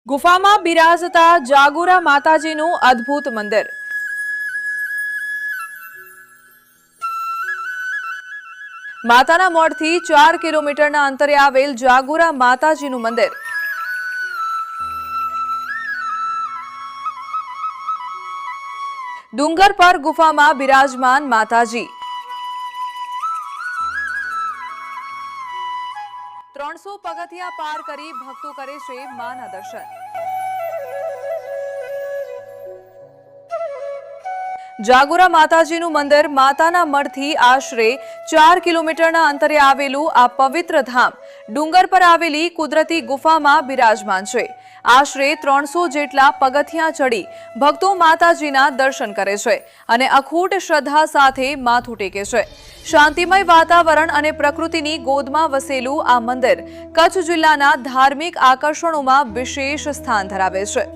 ગુફામાં બિરાજતા જાગુરા માતાજીનું અદ્ભુત મંદિર। માતાના મઢથી 4 કિલોમીટરના અંતરે આવેલ જાગુરા માતાજીનું મંદિર। ડુંગર પર ગુફામાં બિરાજમાન માતાજી। 300 પગથિયા પાર કરી ભક્તો કરે છે માના દર્શન। જાગુરા માતાજીનું મંદિર માતાના મઢથી આશરે 4 કિલોમીટરના અંતરે આવેલું આ પવિત્ર ધામ ડુંગર પર આવેલી કુદરતી ગુફામાં બિરાજમાન છે। આશરે 300 જેટલા પગથિયા ચડી ભક્તો માતાજીના દર્શન કરે છે અને અખૂટ શ્રદ્ધા સાથે માથું ટેકે છે। શાંતિમય વાતાવરણ અને પ્રકૃતિની ગોદમાં વસેલું આ મંદિર કચ્છ જિલ્લાના ધાર્મિક આકર્ષણોમાં વિશેષ સ્થાન ધરાવે છે।